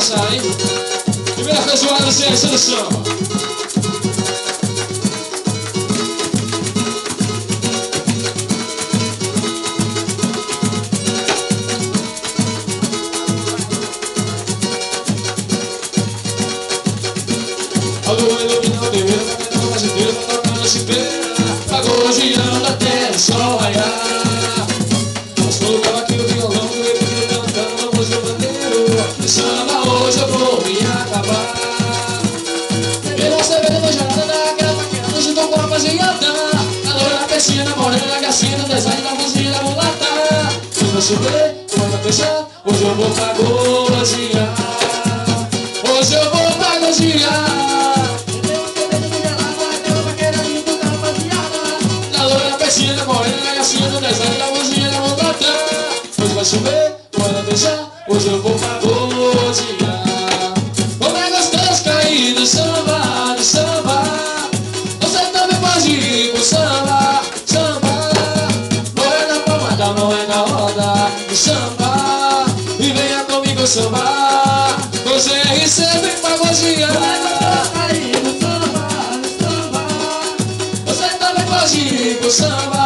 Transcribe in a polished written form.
começar, hein? Primeira feijoada sem seleção. A lua iluminando e eu caminhando mais inteiro, tocando esse pé, agogiando até o sol raiar. Passou o cavaquinho, o violão, o repique cantando, música bandeiro. De samba hoje eu vou me acabar. Bebendo cerveja no gelada, daquela paquera, junto com a rapaziada. A loira, a piscina, morena, a gacina, design da música da mulata. Quando eu chover, quando eu fechar, hoje eu vou pra goziar. Hoje eu vou pra goziar. Piscina, morena, gacina, desenho da música da mulata. Hoje vai chover, quando deixar, hoje eu vou pra goziar. Como é gostoso cair no samba, no samba. Você também pode ir pro samba, samba. Não é na palma da mão, é na roda do samba. E venha comigo sambar. Você recebe pra goziar. Como é gostoso cair no samba, no samba. Você também pode ir pro samba.